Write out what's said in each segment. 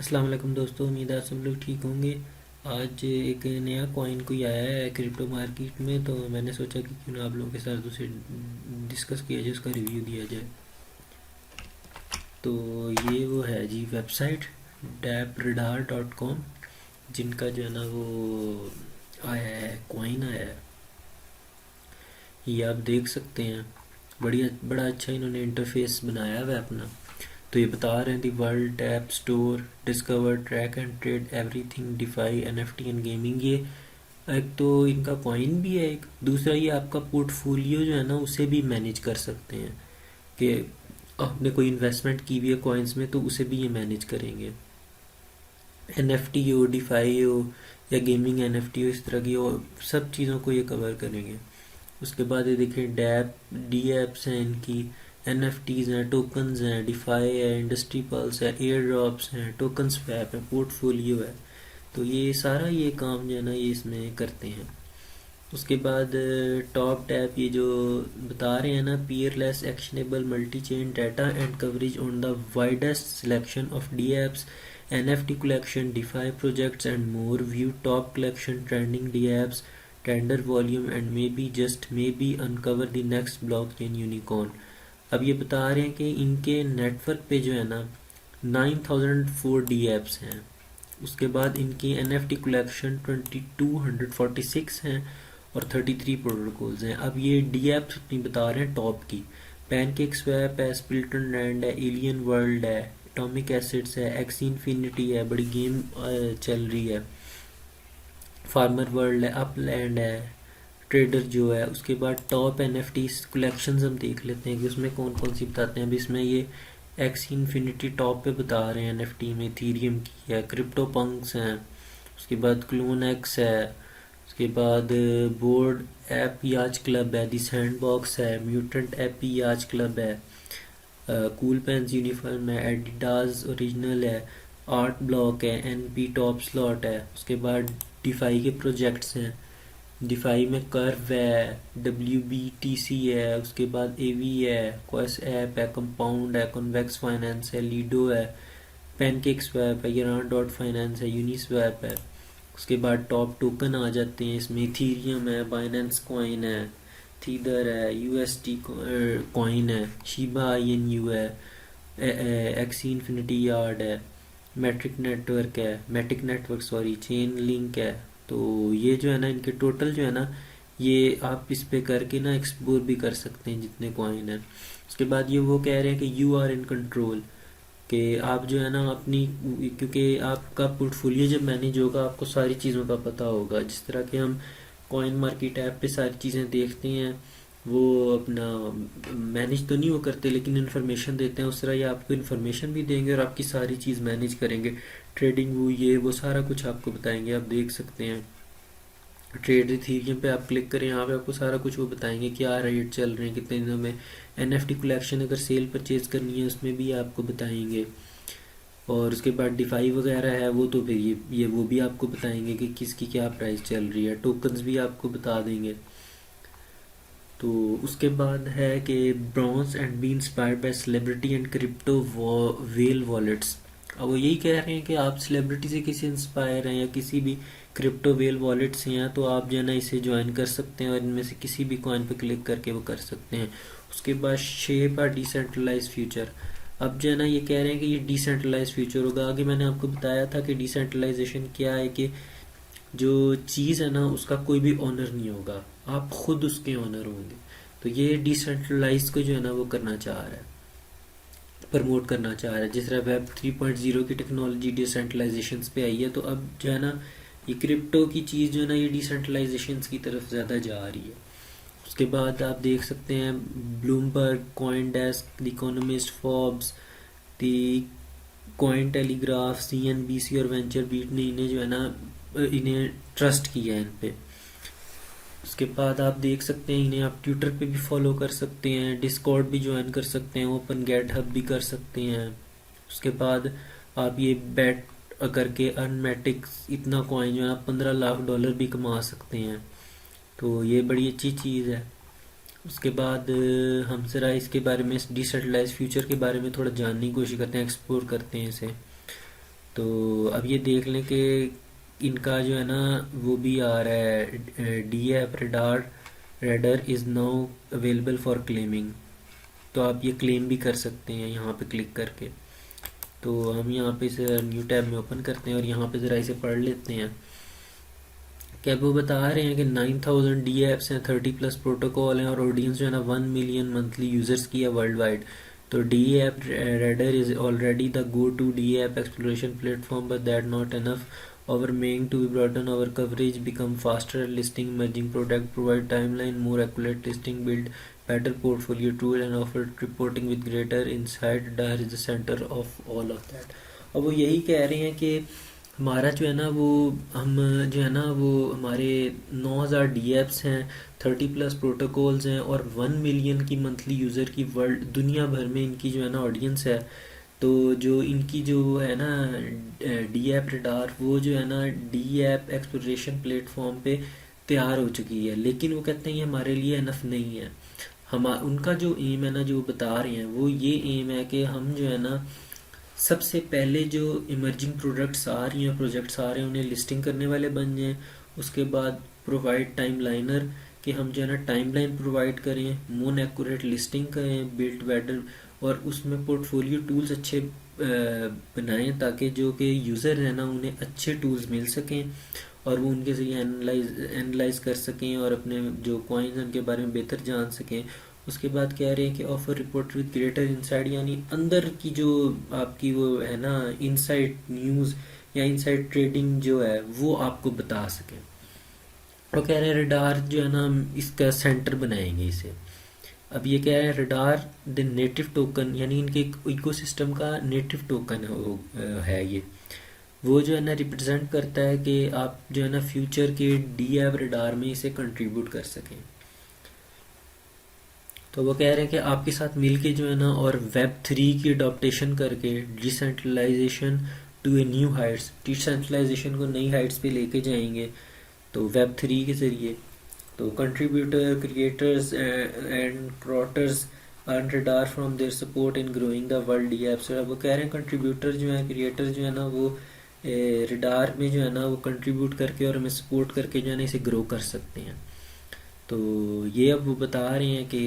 अस्सलाम वालेकुम दोस्तों, उम्मीद है आप सब लोग ठीक होंगे। आज एक नया कॉइन कोई आया है क्रिप्टो मार्केट में, तो मैंने सोचा कि क्यों ना आप लोगों के साथ उसे डिस्कस किया जाए, उसका रिव्यू दिया जाए। तो ये वो है जी वेबसाइट dappradar.com, जिनका जो है ना वो आया है कॉइन आया है। ये आप देख सकते हैं, बड़ा अच्छा इन्होंने इंटरफेस बनाया हुआ है अपना। तो ये बता रहे हैं the world app store discover track and trade everything DeFi NFT and gaming. ये एक तो इनका कॉइन भी है, एक दूसरा ये आपका पोर्टफोलियो जो है ना उसे भी मैनेज कर सकते हैं कि आपने कोई इन्वेस्टमेंट की हुई है कॉइन्स में तो उसे भी ये मैनेज करेंगे। एनएफटी हो, डिफाई हो या गेमिंग एनएफटी हो, इस तरह की और सब चीज़ों को ये कवर करेंगे। उसके बाद ये देखिए डैप डी एप्स हैं इनकी, एनएफटीज हैं, टोकन्स हैं, डिफाई है, इंडस्ट्री पल्स है, एयर ड्रॉप्स हैं, टोकन स्वैप है, पोर्टफोलियो है। तो ये सारा ये काम जो है ना ये इसमें करते हैं। उसके बाद टॉप टैप ये जो बता रहे हैं ना, peerless actionable multi chain data and coverage on the widest selection of dApps, NFT collection, DeFi projects and more, view top collection trending dApps, tender volume and maybe just maybe uncover the next blockchain unicorn. अब ये बता रहे हैं कि इनके network पे जो है ना 9004 डी एप्स हैं। उसके बाद इनकी एनएफटी कलेक्शन 2246 हैं और 33 प्रोटोकॉल्स हैं। अब ये डी एप्स अपनी बता रहे हैं टॉप की, पैनकेक स्वैप है, स्पिल्टन लैंड है, एलियन वर्ल्ड है, एटॉमिक एसिड्स है, एक्सी इन्फिनिटी है, बड़ी गेम चल रही है, फार्मर वर्ल्ड है, अपलैंड है, ट्रेडर जो है। उसके बाद टॉप एनएफटी कलेक्शंस हम देख लेते हैं कि उसमें कौन कौन सी बताते हैं। अभी इसमें ये एक्सी इन्फिनिटी टॉप पे बता रहे हैं, एनएफटी में इथीरियम की है, क्रिप्टो पंक्स हैं, उसके बाद क्लोन एक्स है, उसके बाद बोर्ड ऐप याच क्लब है, दी सैंडबॉक्स है, म्यूटेंट ऐप याच क्लब है, कूल पेंस यूनिफॉर्म है, एडिडास ओरिजिनल है, आर्ट ब्लॉक है, एनपी टॉप स्लॉट है। उसके बाद डिफाई के प्रोजेक्ट्स हैं, डिफाई में कर्व है, डब्ल्यू बी टी सी है, उसके बाद ए वी है, क्वेस ऐप है, कंपाउंड है, कॉन्वेक्स फाइनेंस है, लीडो है, पैनकेक स्वैप है, यरान डॉट फाइनेंस है, यूनिस्वैप है। उसके बाद टॉप टोकन आ जाते हैं इसमें, इथीरियम है, बाइनेंस कॉइन है, थीदर है, यूएसटी कॉइन है, शिबा आई एन यू है, एक्सी इन्फिनिटी यार्ड है, Matic network sorry, Chainlink है। तो ये जो है ना इनके टोटल जो है ना ये आप इस पे करके ना एक्सप्लोर भी कर सकते हैं जितने कॉइन है। उसके बाद ये वो कह रहे हैं कि यू आर इन कंट्रोल, कि आप जो है ना अपनी, क्योंकि आपका पोर्टफोलियो जब मैनेज होगा आपको सारी चीज़ों का पता होगा। जिस तरह के हम कॉइन मार्केट ऐप पे सारी चीज़ें देखते हैं, वो अपना मैनेज तो नहीं वो करते लेकिन इन्फॉर्मेशन देते हैं, उस तरह ये आपको इन्फॉर्मेशन भी देंगे और आपकी सारी चीज़ मैनेज करेंगे। ट्रेडिंग वो ये वो सारा कुछ आपको बताएंगे। आप देख सकते हैं ट्रेड इथीरियम पे आप क्लिक करें, यहाँ पे आपको सारा कुछ वो बताएंगे क्या रेट चल रहे हैं, कितने दिनों में। एनएफटी कलेक्शन अगर सेल परचेज करनी है उसमें भी आपको बताएंगे। और उसके बाद डिफाई वगैरह है वो तो फिर ये वो भी आपको बताएंगे कि किसकी क्या प्राइस चल रही है, टोकन्स भी आपको बता देंगे। तो उसके बाद है कि bronze and B inspired by celebrity and crypto well wallets. अब वो यही कह रहे हैं कि आप सेलिब्रिटी से किसी इंस्पायर हैं या किसी भी क्रिप्टो वेल वॉलेट से हैं तो आप जो है ना इसे ज्वाइन कर सकते हैं और इनमें से किसी भी कॉइन पर क्लिक करके वो कर सकते हैं। उसके बाद शेप आ डिसेंट्रलाइज फ्यूचर। अब जो है ना ये कह रहे हैं कि ये डिसेंट्रलाइज फ्यूचर होगा। आगे मैंने आपको बताया था कि डिसेंट्रलाइजेशन क्या है, कि जो चीज़ है ना उसका कोई भी ओनर नहीं होगा, आप खुद उसके ओनर होंगे। तो ये डिसेंट्रलाइज को जो है ना वो करना चाह रहा है, प्रमोट करना चाह रहा है। जिस तरह वेब 3.0 की टेक्नोलॉजी डिसेंट्रलाइजेशन पे आई है, तो अब जो है ना ये क्रिप्टो की चीज़ जो है ना ये डिसेंट्रलाइजेशन की तरफ ज़्यादा जा रही है। उसके बाद आप देख सकते हैं Bloomberg, coin desk, the economist, Forbes, the coin telegraph, CNBC और वेंचर बीट ने इन्हें जो है ना इन्हें ट्रस्ट किया है इन पे। उसके बाद आप देख सकते हैं इन्हें आप ट्विटर पे भी फॉलो कर सकते हैं, डिस्कॉर्ड भी ज्वाइन कर सकते हैं, ओपन गेट हब भी कर सकते हैं। उसके बाद आप ये बेट करके अर्नमेटिक्स इतना कॉइन जो है 15 लाख डॉलर भी कमा सकते हैं। तो ये बड़ी अच्छी चीज़ है। उसके बाद हम ज़रा इसके बारे में, इस डिसेंट्रलाइज फ्यूचर के बारे में थोड़ा जानने की कोशिश करते हैं, एक्सप्लोर करते हैं इसे। तो अब ये देख लें कि इनका जो है ना वो भी आ रहा है, D app Radar is now available for claiming. तो आप ये क्लेम भी कर सकते हैं यहाँ पे क्लिक करके। तो हम यहाँ पे इसे न्यू टैब में ओपन करते हैं और यहाँ पे ज़रा इसे पढ़ लेते हैं। क्या वो बता रहे हैं कि 9000 डी ऐप्स हैं, 30+ प्रोटोकॉल हैं और ऑडियंस जो है ना 1 मिलियन मंथली यूज़र्स की है वर्ल्ड वाइड। तो dApp Radar is already the go to dApp exploration platform, but that not enough. Our main to be broaden our coverage, become faster at listing emerging product, provide timeline, more accurate listing, build better portfolio tool and offer reporting with greater insight. Radar is the center of all of that. अब वो यही कह रहे हैं कि हमारा जो है ना वो हम जो है ना वो हमारे 9000 डी एप्स हैं, 30+ प्रोटोकॉल्स हैं और 1 मिलियन की मंथली यूज़र की वर्ल्ड दुनिया भर में इनकी जो है ना ऑडियंस है। तो जो इनकी जो है ना डी ऐप रडार वो जो है ना डी ऐप एक्सप्लोरेशन प्लेटफॉर्म पे तैयार हो चुकी है, लेकिन वो कहते हैं ये हमारे लिए इनफ नहीं है। हम उनका जो एम है ना जो बता रहे हैं वो ये एम है कि हम जो है ना सबसे पहले जो इमर्जिंग प्रोडक्ट्स आ रही हैं प्रोजेक्ट्स आ रहे हैं उन्हें लिस्टिंग करने वाले बन जाएं। उसके बाद प्रोवाइड टाइम लाइनर कि हम जो है ना टाइमलाइन प्रोवाइड करें, मोर एक्यूरेट लिस्टिंग करें, बिल्ड बेटर और उसमें पोर्टफोलियो टूल्स अच्छे बनाएं ताकि जो कि यूज़र है ना उन्हें अच्छे टूल्स मिल सकें और वो उनके ज़रिए एनालाइज कर सकें और अपने जो कॉइन्स हैं उनके बारे में बेहतर जान सकें। उसके बाद कह रहे हैं कि offer report with greater insight, यानी अंदर की जो आपकी वो है ना इनसाइट न्यूज़ या इनसाइट ट्रेडिंग जो है वो आपको बता सकें। वो कह रहे हैं रडार जो है ना हम इसका सेंटर बनाएंगे इसे। अब ये क्या है, रडार द नेटिव टोकन, यानी इनके इकोसिस्टम का नेटिव टोकन है ये। वो जो है ना रिप्रेजेंट करता है कि आप जो है ना फ्यूचर के डी ऐप रडार में इसे कंट्रीब्यूट कर सकें। तो वो कह रहे हैं कि आपके साथ मिलके जो है ना और वेब 3 की अडॉप्टेशन करके decentralisation to a new heights, decentralisation को नई हाइट्स पे लेके जाएंगे तो वेब 3 के ज़रिए। तो contributor creators and curators earn radar from their support in growing the world D apps. वो कह रहे हैं कंट्रीब्यूटर जो है क्रिएटर जो है ना वो रडार में जो है ना वो कंट्रीब्यूट करके और हमें सपोर्ट करके जो है ना इसे ग्रो कर सकते हैं। तो ये अब वो बता रहे हैं कि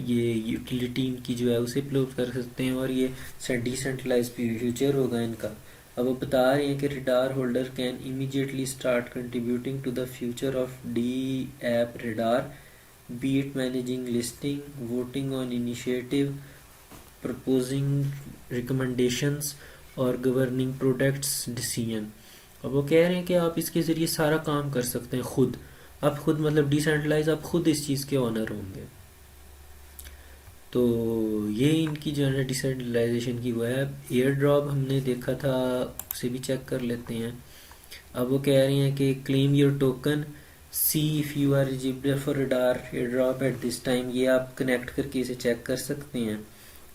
ये यूटिलिटी इनकी जो है उसे अपलोड कर सकते हैं और ये डिसेंट्रलाइज फ्यूचर होगा इनका। अब वो बता रहे हैं कि radar holder can immediately start contributing to the future of dApp Radar, be it managing listing, voting on initiative, proposing recommendations और गवर्निंग प्रोडक्ट्स डिसीजन। अब वो कह रहे हैं कि आप इसके ज़रिए सारा काम कर सकते हैं खुद। आप खुद मतलब डिसेंट्रलाइज आप खुद इस चीज़ के ऑनर होंगे। तो ये इनकी जो है डिसेंट्रलाइजेशन की वो है। एयर ड्रॉप हमने देखा था, उसे भी चेक कर लेते हैं। अब वो कह रही हैं कि claim your token, see if you are eligible for Radar airdrop at this time. ये आप कनेक्ट करके इसे चेक कर सकते हैं।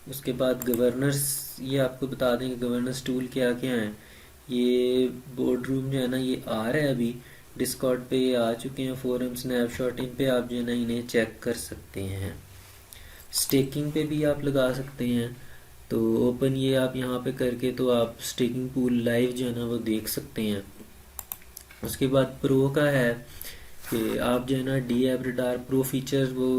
उसके बाद गवर्नर्स, ये आपको बता दें कि गवर्नर्स टूल क्या क्या हैं। ये बोर्ड रूम जो है ना ये आ रहा है अभी डिस्कॉर्ड पे आ चुके हैं, फोरम स्नैपशॉट इन पे आप जो है ना इन्हें चेक कर सकते हैं। स्टेकिंग पे भी आप लगा सकते हैं। तो ओपन ये आप यहाँ पे करके तो आप स्टेकिंग पूल लाइव जो है ना वो देख सकते हैं। उसके बाद प्रो का है कि आप जो है ना D app radar pro feature वो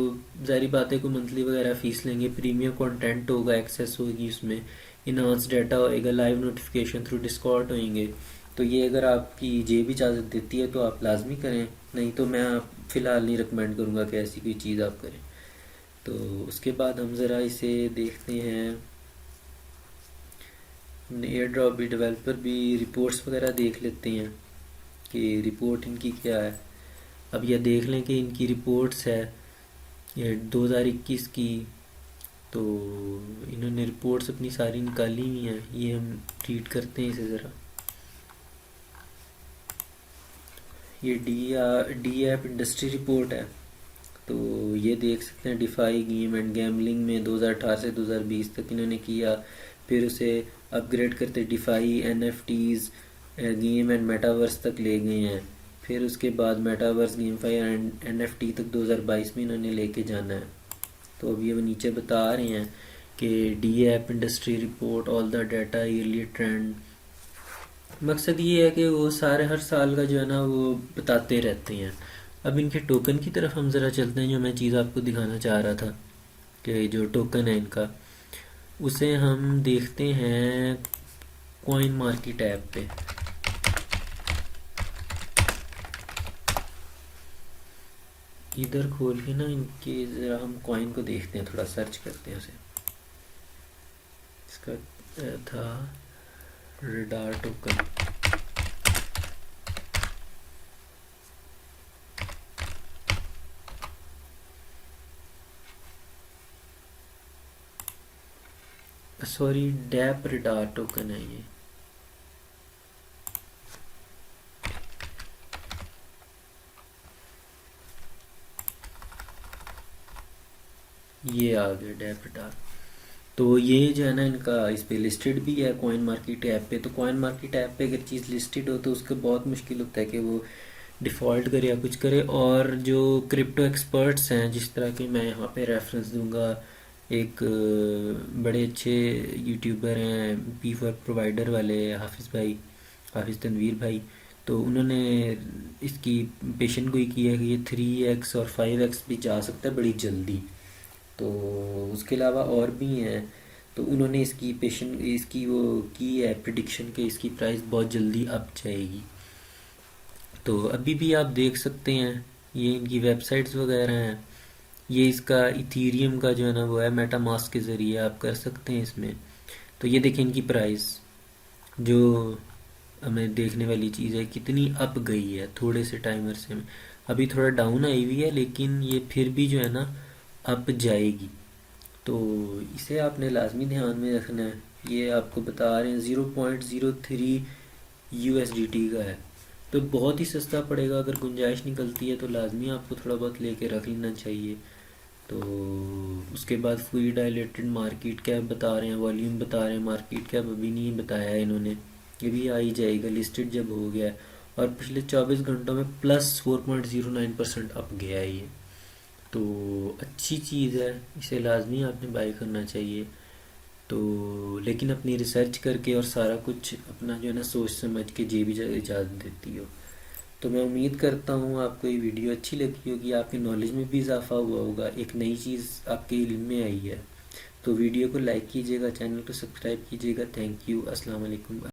जारी बातें को मंथली वगैरह फीस लेंगे, प्रीमियम कंटेंट होगा, एक्सेस होगी उसमें, इनहांस डाटा होएगा, लाइव नोटिफिकेशन थ्रू डिस्कॉर्ड होंगे। तो ये अगर आपकी जेब इजाज़त देती है तो आप लाजमी करें, नहीं तो मैं फ़िलहाल नहीं रिकमेंड करूँगा कि ऐसी कोई चीज़ आप करें। तो उसके बाद हम ज़रा इसे देखते हैं, एयर ड्रॉप भी डेवलपर भी रिपोर्ट्स वगैरह देख लेते हैं कि रिपोर्ट इनकी क्या है। अब यह देख लें कि इनकी रिपोर्ट्स है ये 2021 की। तो इन्होंने रिपोर्ट्स अपनी सारी निकाली हुई हैं, ये हम रीड करते हैं इसे ज़रा। ये डी ऐप इंडस्ट्री रिपोर्ट है। तो ये देख सकते हैं डिफाई गेम एंड गैमलिंग में 2018 से 2020 तक इन्होंने किया। फिर उसे अपग्रेड करते DeFi NFTs game and metaverse तक ले गए हैं। फिर उसके बाद मेटावर्स गेमफाई एंड एनएफटी तक 2022 में इन्होंने लेके जाना है। तो अब ये वो नीचे बता रहे हैं कि D app industry report all the data yearly trend मकसद ये है कि वो सारे हर साल का जो है ना वो बताते रहते हैं। अब इनके टोकन की तरफ हम ज़रा चलते हैं, जो मैं चीज़ आपको दिखाना चाह रहा था कि जो टोकन है इनका, उसे हम देखते हैं कॉइन मार्केट ऐप पे। इधर खोल के ना इनके ज़रा हम कॉइन को देखते हैं, थोड़ा सर्च करते हैं उसे। इसका था Radar token. Sorry, dApp Radar token है ये आ गया डैप रडार। तो ये जो है ना इनका इस पे लिस्टेड भी है कॉइन मार्केट ऐप पे। तो कॉइन मार्केट ऐप पे अगर चीज़ लिस्टेड हो तो उसको बहुत मुश्किल होता है कि वो डिफ़ॉल्ट करे या कुछ करे। और जो क्रिप्टो एक्सपर्ट्स हैं, जिस तरह के मैं यहाँ पे रेफरेंस दूंगा, एक बड़े अच्छे यूट्यूबर हैं पी फॉर प्रोवाइडर वाले, हाफिज़ भाई, हाफिज़ तनवीर भाई। तो उन्होंने इसकी पेशन गोई की है कि ये 3x और 5x भी जा सकता है बड़ी जल्दी। तो उसके अलावा और भी हैं। तो उन्होंने इसकी पेशन इसकी वो की है प्रिडिक्शन कि इसकी प्राइस बहुत जल्दी अप जाएगी। तो अभी भी आप देख सकते हैं, ये इनकी वेबसाइट्स वगैरह हैं। ये इसका इथीरियम का जो है ना वो है, मेटामास्क के ज़रिए आप कर सकते हैं इसमें। तो ये देखें इनकी प्राइस, जो हमें देखने वाली चीज़ है, कितनी अप गई है थोड़े से टाइमर से। अभी थोड़ा डाउन आई हुई है, लेकिन ये फिर भी जो है ना अप जाएगी। तो इसे आपने लाजमी ध्यान में रखना है। ये आपको बता रहे हैं 0.03 USDT का है। तो बहुत ही सस्ता पड़ेगा, अगर गुंजाइश निकलती है तो लाजमी आपको थोड़ा बहुत लेके रख लेना चाहिए। तो उसके बाद फुली डायलेटेड मार्केट कैप बता रहे हैं, वॉल्यूम बता रहे हैं। मार्केट कैप अभी नहीं बताया है इन्होंने, ये भी आ ही जाएगा लिस्टेड जब हो गया। और पिछले 24 घंटों में +4.09% अप गया है ये। तो अच्छी चीज़ है, इसे लाजमी आपने बाई करना चाहिए। तो लेकिन अपनी रिसर्च करके और सारा कुछ अपना जो है ना सोच समझ के जे भी इजाज़त देती हो। तो मैं उम्मीद करता हूँ आपको ये वीडियो अच्छी लगी होगी, आपकी नॉलेज में भी इजाफा हुआ होगा, एक नई चीज़ आपके इल्म में आई है। तो वीडियो को लाइक कीजिएगा, चैनल को सब्सक्राइब कीजिएगा। Thank you. अस्सलाम वालेकुम।